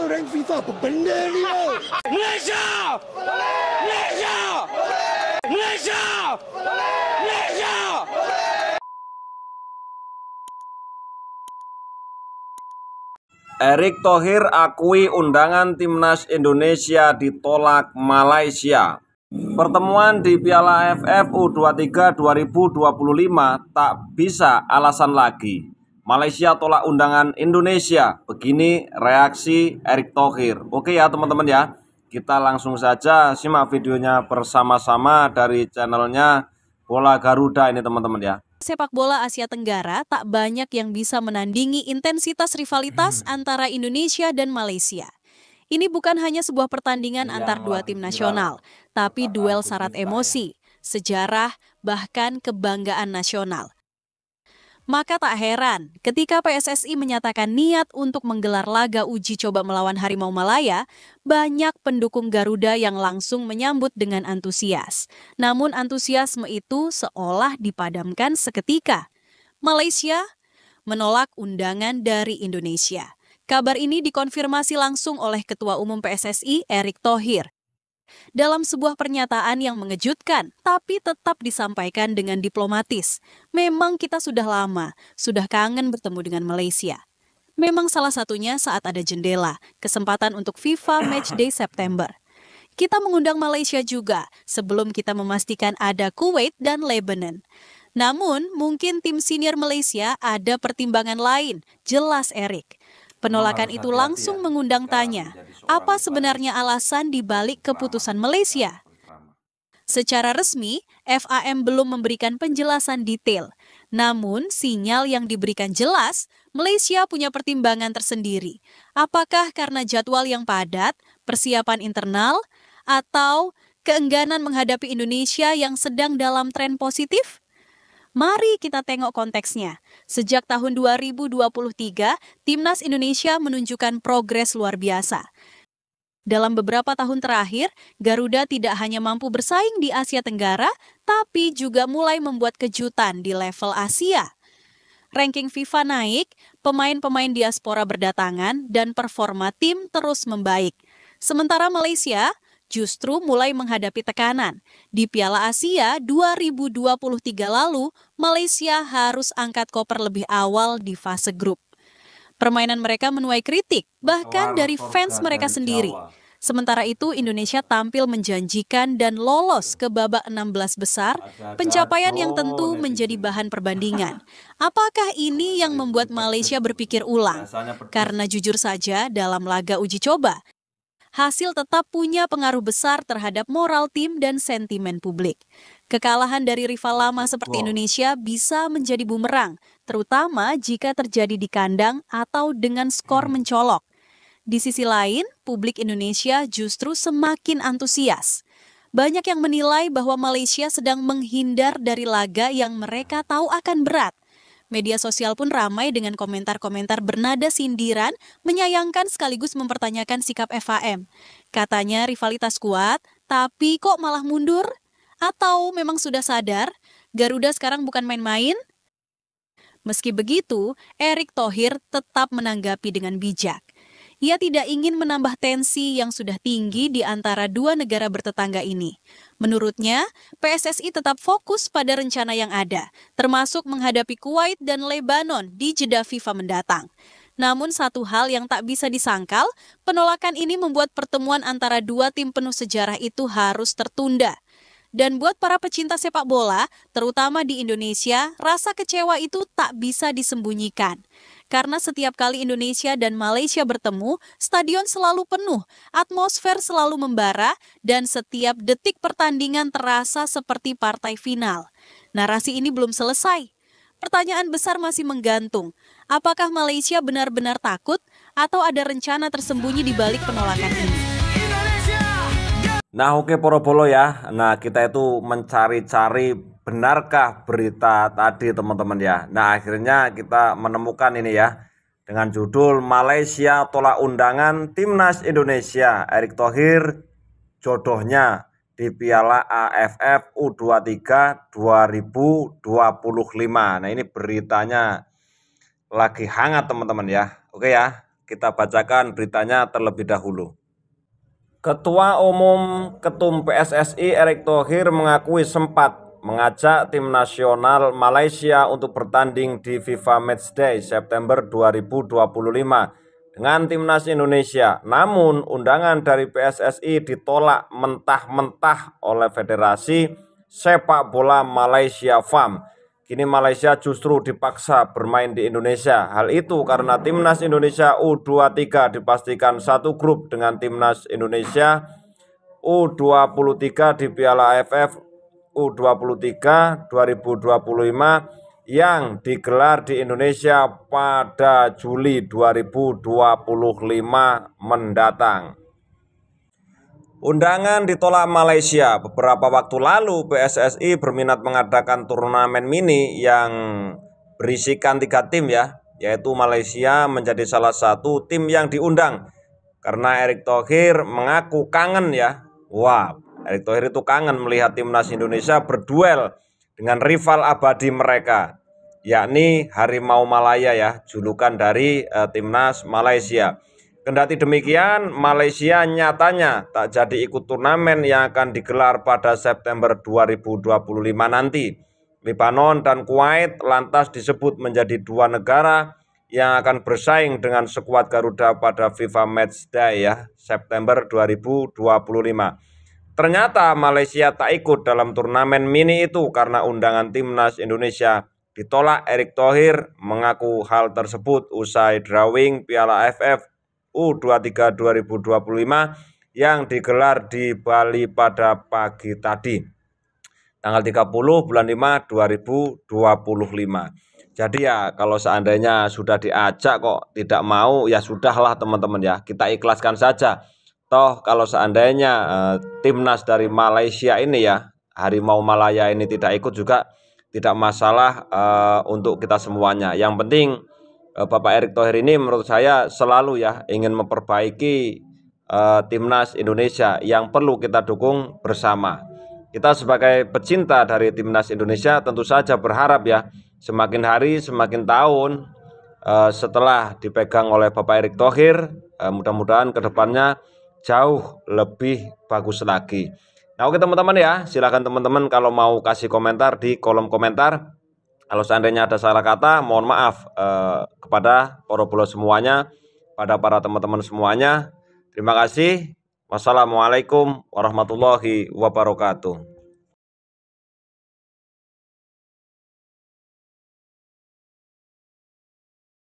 rank FIFA apa benda ni lo? Malaysia! Malaysia! Malaysia! Malaysia! Erick Thohir akui undangan timnas Indonesia ditolak Malaysia. Pertemuan di Piala AFF U23 2025 tak bisa alasan lagi. Malaysia tolak undangan Indonesia. Begini reaksi Erick Thohir. Oke ya teman-teman ya. Kita langsung saja simak videonya bersama-sama dari channelnya Bola Garuda ini teman-teman ya. Sepak bola Asia Tenggara tak banyak yang bisa menandingi intensitas rivalitas antara Indonesia dan Malaysia. Ini bukan hanya sebuah pertandingan antar dua tim nasional, tapi duel syarat emosi, sejarah, bahkan kebanggaan nasional. Maka tak heran ketika PSSI menyatakan niat untuk menggelar laga uji coba melawan Harimau Malaya, banyak pendukung Garuda yang langsung menyambut dengan antusias. Namun antusiasme itu seolah dipadamkan seketika. Malaysia menolak undangan dari Indonesia. Kabar ini dikonfirmasi langsung oleh Ketua Umum PSSI Erick Thohir. Dalam sebuah pernyataan yang mengejutkan, tapi tetap disampaikan dengan diplomatis. Memang kita sudah lama, sudah kangen bertemu dengan Malaysia. Memang salah satunya saat ada jendela, kesempatan untuk FIFA Matchday September. Kita mengundang Malaysia juga, sebelum kita memastikan ada Kuwait dan Lebanon. Namun, mungkin tim senior Malaysia ada pertimbangan lain, jelas Erick. Penolakan itu langsung mengundang tanya, apa sebenarnya alasan dibalik keputusan Malaysia? Secara resmi, FAM belum memberikan penjelasan detail. Namun, sinyal yang diberikan jelas, Malaysia punya pertimbangan tersendiri. Apakah karena jadwal yang padat, persiapan internal, atau keengganan menghadapi Indonesia yang sedang dalam tren positif? Mari kita tengok konteksnya. Sejak tahun 2023, Timnas Indonesia menunjukkan progres luar biasa. Dalam beberapa tahun terakhir, Garuda tidak hanya mampu bersaing di Asia Tenggara, tapi juga mulai membuat kejutan di level Asia. Ranking FIFA naik, pemain-pemain diaspora berdatangan, dan performa tim terus membaik. Sementara Malaysia justru mulai menghadapi tekanan. Di Piala Asia 2023 lalu, Malaysia harus angkat koper lebih awal di fase grup. Permainan mereka menuai kritik, bahkan dari fans mereka sendiri. Sementara itu, Indonesia tampil menjanjikan dan lolos ke babak 16 besar, pencapaian yang tentu menjadi bahan perbandingan. Apakah ini yang membuat Malaysia berpikir ulang? Karena jujur saja, dalam laga uji coba, hasil tetap punya pengaruh besar terhadap moral tim dan sentimen publik. Kekalahan dari rival lama seperti Indonesia bisa menjadi bumerang, terutama jika terjadi di kandang atau dengan skor mencolok. Di sisi lain, publik Indonesia justru semakin antusias. Banyak yang menilai bahwa Malaysia sedang menghindar dari laga yang mereka tahu akan berat. Media sosial pun ramai dengan komentar-komentar bernada sindiran, menyayangkan sekaligus mempertanyakan sikap FAM. Katanya rivalitas kuat, tapi kok malah mundur? Atau memang sudah sadar, Garuda sekarang bukan main-main? Meski begitu, Erick Thohir tetap menanggapi dengan bijak. Ia tidak ingin menambah tensi yang sudah tinggi di antara dua negara bertetangga ini. Menurutnya, PSSI tetap fokus pada rencana yang ada, termasuk menghadapi Kuwait dan Lebanon di jeda FIFA mendatang. Namun satu hal yang tak bisa disangkal, penolakan ini membuat pertemuan antara dua tim penuh sejarah itu harus tertunda. Dan buat para pecinta sepak bola, terutama di Indonesia, rasa kecewa itu tak bisa disembunyikan. Karena setiap kali Indonesia dan Malaysia bertemu, stadion selalu penuh, atmosfer selalu membara, dan setiap detik pertandingan terasa seperti partai final. Narasi ini belum selesai. Pertanyaan besar masih menggantung. Apakah Malaysia benar-benar takut atau ada rencana tersembunyi di balik penolakan ini? Nah oke Porobolo ya, nah kita itu mencari-cari benarkah berita tadi teman-teman ya. Nah akhirnya kita menemukan ini ya, dengan judul Malaysia tolak undangan Timnas Indonesia, Erick Thohir jodohnya di Piala AFF U23 2025. Nah ini beritanya lagi hangat teman-teman ya, oke ya. Kita bacakan beritanya terlebih dahulu. Ketua Umum Ketum PSSI Erick Thohir mengakui sempat mengajak tim nasional Malaysia untuk bertanding di FIFA Matchday September 2025 dengan timnas Indonesia. Namun undangan dari PSSI ditolak mentah-mentah oleh Federasi Sepak Bola Malaysia FAM. Kini Malaysia justru dipaksa bermain di Indonesia. Hal itu karena timnas Indonesia U23 dipastikan satu grup dengan timnas Indonesia U23 di Piala AFF U23 2025 yang digelar di Indonesia pada Juli 2025 mendatang. Undangan ditolak Malaysia. Beberapa waktu lalu PSSI berminat mengadakan turnamen mini yang berisikan 3 tim ya, yaitu Malaysia menjadi salah satu tim yang diundang. Karena Erick Thohir mengaku kangen ya. Wah, Erick Thohir itu kangen melihat timnas Indonesia berduel dengan rival abadi mereka, yakni Harimau Malaya ya, julukan dari timnas Malaysia. Kendati demikian, Malaysia nyatanya tak jadi ikut turnamen yang akan digelar pada September 2025 nanti. Lebanon dan Kuwait lantas disebut menjadi 2 negara yang akan bersaing dengan skuad Garuda pada FIFA Matchday ya, September 2025. Ternyata Malaysia tak ikut dalam turnamen mini itu karena undangan timnas Indonesia ditolak. Erick Thohir mengaku hal tersebut usai drawing Piala AFF U23 2025 yang digelar di Bali pada pagi tadi, tanggal 30 bulan 5 2025. Jadi ya kalau seandainya sudah diajak kok tidak mau, ya sudahlah teman-teman ya, kita ikhlaskan saja. Toh kalau seandainya timnas dari Malaysia ini ya, Harimau Malaya ini tidak ikut juga tidak masalah untuk kita semuanya. Yang penting Bapak Erick Thohir ini menurut saya selalu ya ingin memperbaiki timnas Indonesia yang perlu kita dukung bersama. Kita sebagai pecinta dari timnas Indonesia tentu saja berharap ya semakin hari semakin tahun setelah dipegang oleh Bapak Erick Thohir, mudah-mudahan kedepannya jauh lebih bagus lagi. Nah oke teman-teman ya, silakan teman-teman kalau mau kasih komentar di kolom komentar. Kalau seandainya ada salah kata, mohon maaf kepada Porobolo semuanya, pada para teman-teman semuanya. Terima kasih. Wassalamualaikum warahmatullahi wabarakatuh.